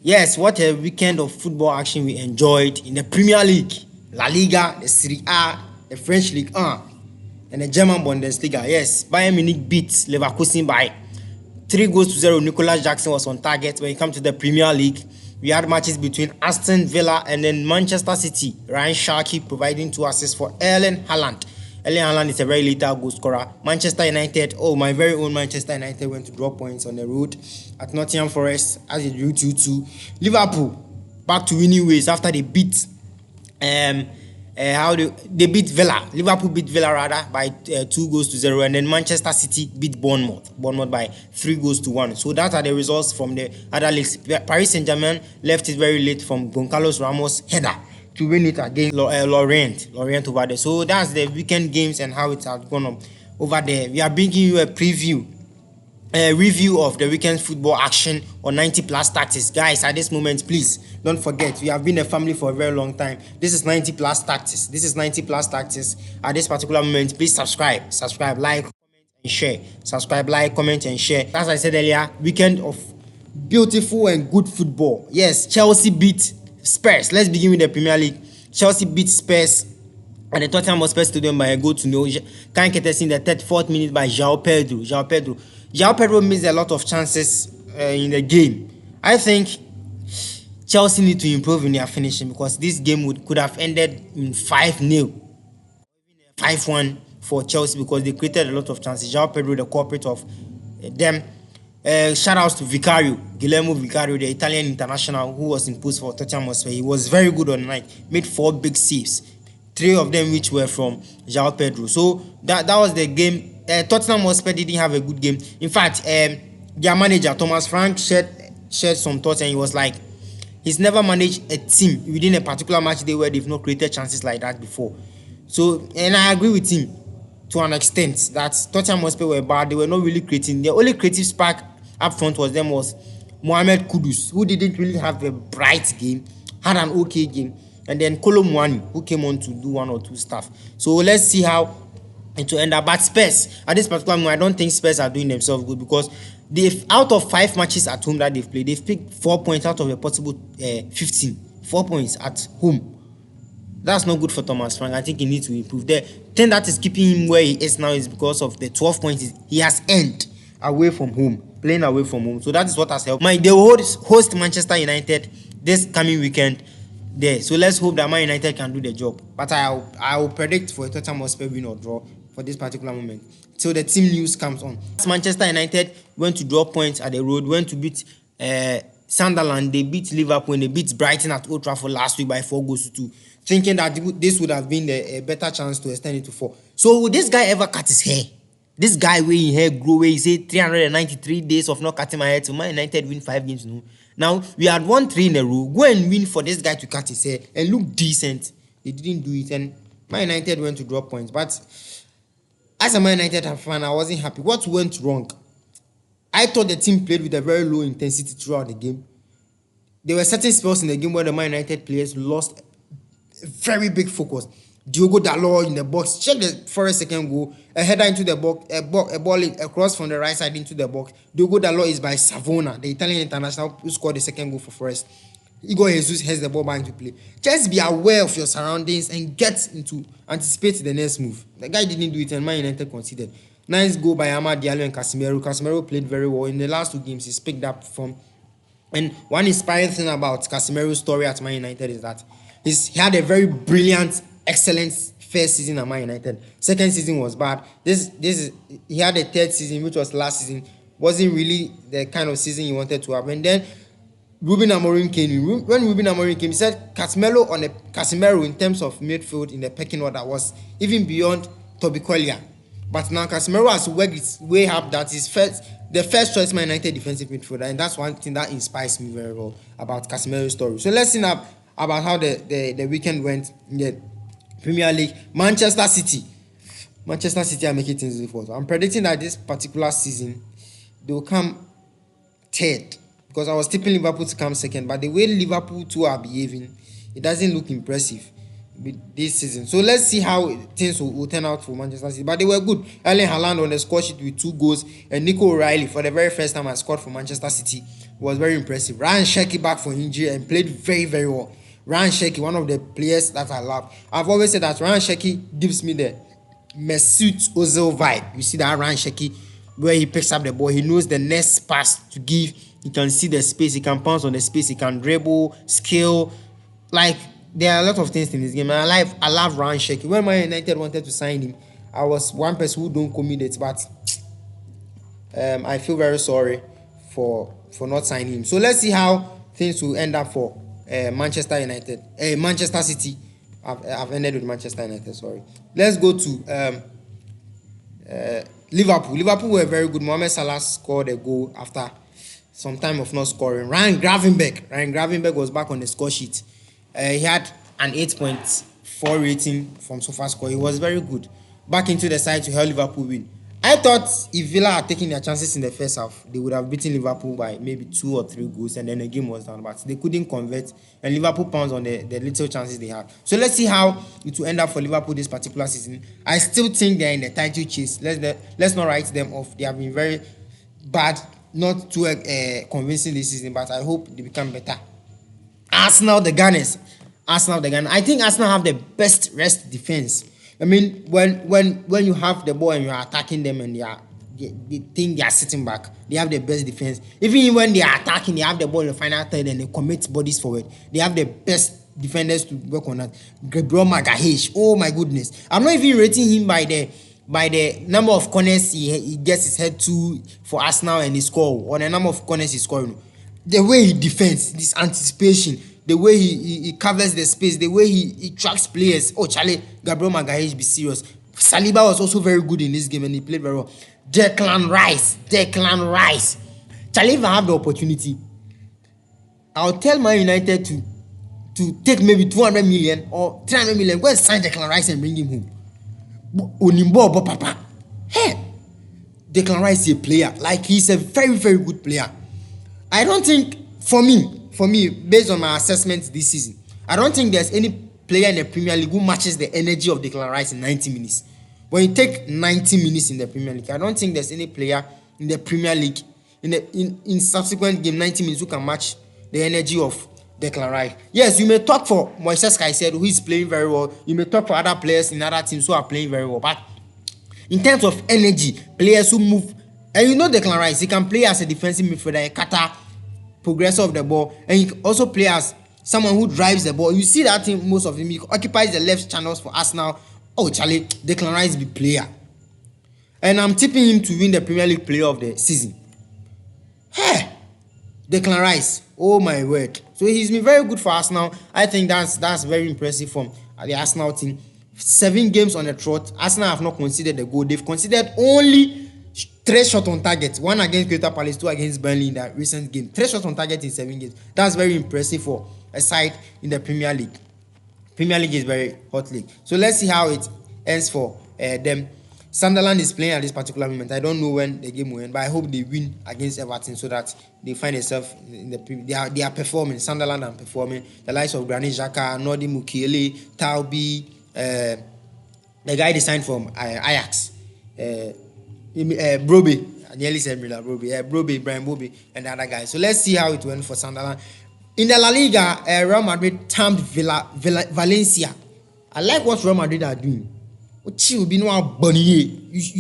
Yes, what a weekend of football action we enjoyed in the Premier League, La Liga, the Serie A, the French Ligue 1, and the German Bundesliga. Yes, Bayern Munich beat Leverkusen by 3 goals to 0. Nicolas Jackson was on target. When it comes to the Premier League, we had matches between Aston Villa and then Manchester City. Ryan Sharkey providing 2 assists for Erling Haaland. Erling Haaland is a very lethal goal scorer. Manchester United, my very own Manchester United went to draw points on the road at Nottingham Forest as it drew 2-2. Liverpool back to winning ways after they beat they beat Villa. Liverpool beat Villa rather by 2 goals to 0, and then Manchester City beat Bournemouth by 3 goals to 1. So that are the results from the other leagues. Paris Saint-Germain left it very late from Goncalves Ramos' header to win it against Lorient over there. So that's the weekend games and how it has gone on over there. We are bringing you a review of the weekend football action on 90 Plus Tactics. Guys, at this moment, please don't forget, we have been a family for a very long time. This is 90 Plus Tactics. At this particular moment, please subscribe, like, comment, and share. Subscribe, like, comment, and share. As I said earlier, weekend of beautiful and good football. Yes, Chelsea beat Spurs. Let's begin with the Premier League. Chelsea beat Spurs at the Tottenham Hotspur Stadium by a goal to nil. Kankete in the 34th minute by João Pedro missed a lot of chances in the game. I think Chelsea need to improve in their finishing, because this game could have ended in 5-0, 5-1 for Chelsea, because they created a lot of chances. João Pedro, the culprit of them. Shout outs to Guillermo Vicario, the Italian international who was in post for Tottenham Hotspur. He was very good on the night, made 4 big saves, 3 of them which were from João Pedro. So that was the game. Tottenham Hotspur didn't have a good game. In fact, their manager Thomas Frank shared some thoughts, and he was like, he's never managed a team within a particular match day where they've not created chances like that before. So, and I agree with him to an extent that Tottenham Hotspur were bad. They were not really creating. The only creative spark up front was Mohamed Kudus, who didn't really have a bright game, had an okay game, and then Kolo Muani, who came on to do 1 or 2 stuff. So let's see how it will end up. But Spurs, at this particular moment, I don't think Spurs are doing themselves good, because they've, out of 5 matches at home that they've played, they've picked 4 points out of a possible 15. 4 points at home. That's not good for Thomas Frank. I think he needs to improve. The thing that is keeping him where he is now is because of the 12 points he has earned away from home, playing away from home. So that is what has helped. They will host Manchester United this coming weekend there. So let's hope that Man United can do the job. But I will predict for a Tottenham Hotspur win or draw for this particular moment till the team news comes on. Manchester United went to draw points at the road, went to beat Sunderland. They beat Liverpool and they beat Brighton at Old Trafford last week by 4 goals to 2, thinking that this would have been a better chance to extend it to 4. So would this guy ever cut his hair? This guy where his hair grow, where he say 393 days of not cutting my hair till Man United win 5 games. No. Now we had won 3 in a row. Go and win for this guy to cut his hair and look decent. They didn't do it, and Man United went to draw points. But as a Man United fan, I wasn't happy. What went wrong? I thought the team played with a very low intensity throughout the game. There were certain spells in the game where the Man United players lost a very big focus. Diogo Dalot in the box. Check the first second goal. A header into the box. A ball across from the right side into the box. Diogo Dalot is by Savona, the Italian international who scored the second goal for Forest. Igor Jesus has the ball back into play. Just be aware of your surroundings and anticipate the next move. The guy didn't do it, and Man United conceded. Nice goal by Amad Diallo and Casemiro. Casemiro played very well in the last 2 games. He's picked up form. And one inspiring thing about Casemiro's story at Man United is that he had a very brilliant, excellent first season at Man United. Second season was bad. He had a 3rd season, which was last season. Wasn't really the kind of season he wanted to have. And then Ruben Amorim came in. When Ruben Amorim came, he said Casemiro in terms of midfield in the pecking order was even beyond Toby Collier. But now Casemiro has worked his way up. That is the first choice Man United defensive midfielder, and that's one thing that inspires me very well about Casemiro's story. So let's see now about how the weekend went in the Premier League. Manchester City are making things difficult. I'm predicting that this particular season they will come 3rd, because I was tipping Liverpool to come 2nd, but the way Liverpool too are behaving, it doesn't look impressive with this season. So let's see how things will turn out for Manchester City. But they were good. Erling Haaland on the score sheet with 2 goals, and Nico O'Reilly for the very first time has scored for Manchester City was very impressive. Ryan Cherki back from injury and played very, very well. Ryan Cherki, one of the players that I love. I've always said that Ryan Cherki gives me the Mesut Ozil vibe. You see that Ryan Cherki, where he picks up the ball, he knows the next pass to give. He can see the space, he can pounce on the space, he can dribble, skill. Like, there are a lot of things in this game. And I love Ryan Cherki. When Man United wanted to sign him, I was one person who don't commit it, but I feel very sorry for not signing him. So let's see how things will end up for Manchester United. Manchester City. I've ended with Manchester United, sorry. Let's go to Liverpool. Liverpool were very good. Mohamed Salah scored a goal after some time of not scoring. Ryan Gravenberch was back on the score sheet. He had an 8.4 rating from SofaScore. He was very good. Back into the side to help Liverpool win. I thought if Villa had taken their chances in the first half, they would have beaten Liverpool by maybe 2 or 3 goals, and then the game was done. But they couldn't convert, and Liverpool pounced on the little chances they had. So let's see how it will end up for Liverpool this particular season. I still think they're in the title chase. Let's not write them off. They have been very bad, not too convincing this season, but I hope they become better. Arsenal, the Gunners. I think Arsenal have the best rest defense. I mean, when you have the ball and you are attacking them and they think they are sitting back, they have the best defense. Even when they are attacking, they have the ball in the final third and they commit bodies forward. They have the best defenders to work on that. Gabriel Magalhaes, oh my goodness. I'm not even rating him by the number of corners he gets his head to for Arsenal and he score, or the number of corners he's scoring. The way he defends, this anticipation, the way he covers the space, the way he tracks players. Oh, Charlie, Gabriel Magalhaes, be serious. Saliba was also very good in this game and he played very well. Declan Rice. Charlie, if I have the opportunity, I'll tell Man United to take maybe 200 million or 300 million, go and sign Declan Rice and bring him home. Onimbo, papa. Hey, Declan Rice is a player. Like, he's a very, very good player. I don't think, for me, based on my assessment this season, I don't think there's any player in the Premier League who matches the energy of Declan Rice in 90 minutes. When you take 90 minutes in the Premier League, I don't think there's any player in the Premier League in subsequent game 90 minutes who can match the energy of Declan Rice. Yes, you may talk for Moises Caicedo, who is playing very well. You may talk for other players in other teams who are playing very well. But in terms of energy, players who move, and you know Declan Rice, he can play as a defensive midfielder, a cutter, progressor of the ball, and he can also play as someone who drives the ball. You see that thing, most of him, he occupies the left channels for Arsenal. Oh, Charlie, Declan Rice be player. And I'm tipping him to win the Premier League player of the season. Hey, Declan Rice, oh my word. So he's been very good for Arsenal. I think that's very impressive from the Arsenal team. 7 games on the trot. Arsenal have not conceded a goal. They've conceded only 3 shots on target, 1 against Crystal Palace, 2 against Burnley in that recent game. 3 shots on target in 7 games. That's very impressive for a side in the Premier League. Premier League is very hot league. So let's see how it ends for them. Sunderland is playing at this particular moment. I don't know when the game will end, but I hope they win against Everton so that they find themselves in the they are performing. Sunderland are performing. The likes of Granit Xhaka, Nordi Mukiele, Taubi, the guy they signed from Ajax. Broby, I nearly said Miller, Broby, Brian Broby, and the other guys. So let's see how it went for Sunderland. In the La Liga, Real Madrid thumped Valencia. I like what Real Madrid are doing. You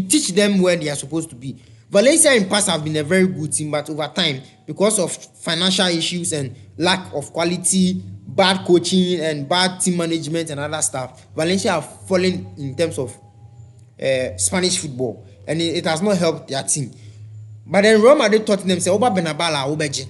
teach them where they are supposed to be. Valencia in past have been a very good team, but over time, because of financial issues and lack of quality, bad coaching and bad team management and other stuff, Valencia have fallen in terms of Spanish football. And it has not helped their team. But then Real Madrid taught themselves, Oba Benabala, Obeje.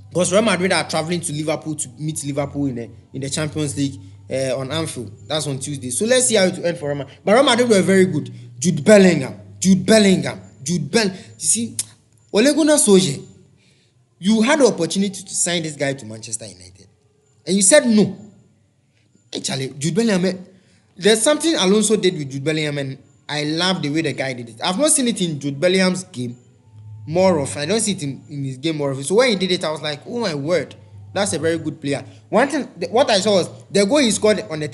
Because Real Madrid are traveling to Liverpool to meet Liverpool in the Champions League on Anfield. That's on Tuesday. So let's see how it will end for Real Madrid. But Real Madrid were very good. Jude Bellingham. You see, Ole Gunnar Solskjaer, you had the opportunity to sign this guy to Manchester United. And you said no. Actually, Jude Bellingham, there's something Alonso did with Jude Bellingham, and I love the way the guy did it. I've not seen it in Jude Bellingham's game more often. I don't see it in his game more often. So when he did it, I was like, oh my word, that's a very good player. One thing, what I saw was the goal he scored on the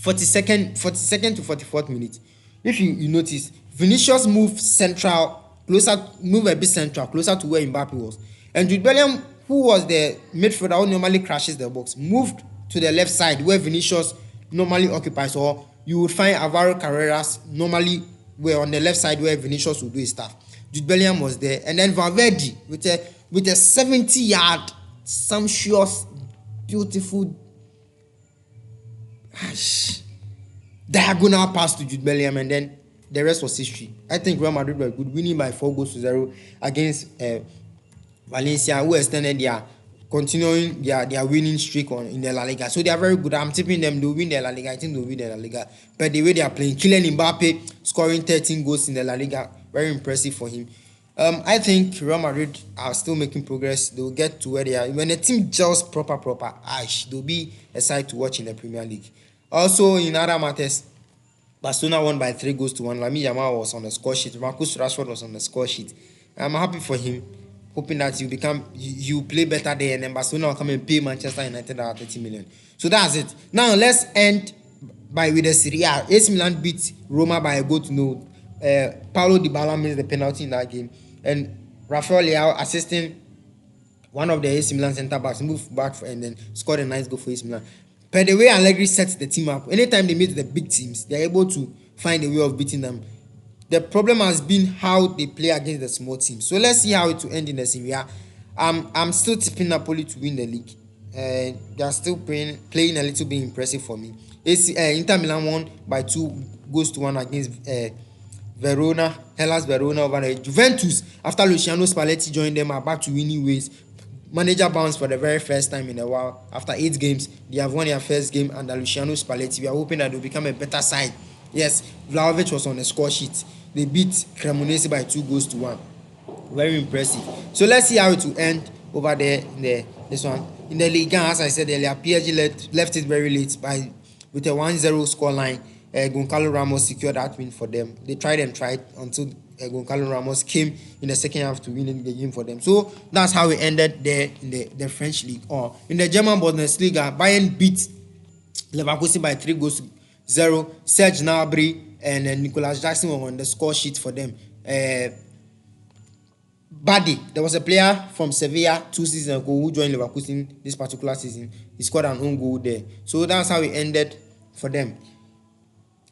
42nd to 44th minute. If you notice, Vinicius moved central move a bit central, closer to where Mbappe was. And Jude Bellingham, who was the midfielder who normally crashes the box, moved to the left side where Vinicius normally occupies, or you would find Alvaro Carreras normally were on the left side where Vinicius would do his stuff. Jude Bellingham was there, and then Valverde with a 70-yard, sumptuous, beautiful diagonal pass to Jude Bellingham, and then the rest was history. I think Real Madrid were good, winning by 4-0 against Valencia, who extended continuing their winning streak in the La Liga. So they are very good. I'm tipping them to win the La Liga. I think they'll win the La Liga. But the way they are playing, Kylian Mbappe scoring 13 goals in the La Liga, very impressive for him. I think Real Madrid are still making progress. They'll get to where they are. When the team gels proper, they'll be a side to watch in the Premier League. Also, in other matters, Barcelona won by 3-1. Lamine Yamal was on the score sheet. Marcus Rashford was on the score sheet. I'm happy for him, hoping that you play better there, and then Barcelona will come and pay Manchester United 30 million. So that's it. Now let's end with the Serie A. AC Milan beat Roma by a goal to nil. Paulo Dybala missed the penalty in that game, and Rafael Leao assisting one of the AC Milan centre backs moved back and then scored a nice goal for AC Milan. But the way Allegri sets the team up, anytime they meet the big teams, they are able to find a way of beating them. The problem has been how they play against the small teams. So let's see how it will end in the Serie A. I'm still tipping Napoli to win the league. They are still playing a little bit impressive for me. Inter Milan won by 2-1 against Hellas Verona over the Juventus. After Luciano Spalletti joined them, are back to winning ways. Manager bounced for the very first time in a while. After 8 games, they have won their first game under Luciano Spalletti. We are hoping that they'll become a better side. Yes, Vlahovic was on the score sheet. They beat Cremonese by 2-1. Very impressive. So let's see how it will end over there in this one. In the Ligue, as I said earlier, PSG left it very late with a 1-0 scoreline. Goncalo Ramos secured that win for them. They tried until Goncalo Ramos came in the second half to win the game for them. So that's how it ended there in the French league. Or in the German Bundesliga, Bayern beat Leverkusen by 3-0. Serge Gnabry and Nicolas Jackson were on the score sheet for them. Badi, there was a player from Sevilla 2 seasons ago who joined Leverkusen this particular season. He scored an own goal there. So that's how it ended for them.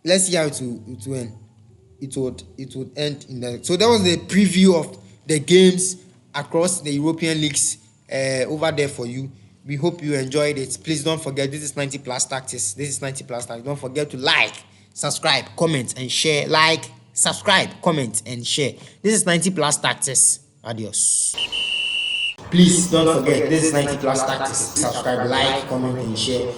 Let's see how it will end. It would end in the. So that was the preview of the games across the European leagues over there for you. We hope you enjoyed it. Please don't forget, this is 90 Plus Tactics. Don't forget to like, subscribe, comment, and share. Like, subscribe, comment, and share. This is 90 Plus Tactics. Adios. Please don't forget, this is 90 Plus Tactics. Subscribe, like, comment, and share.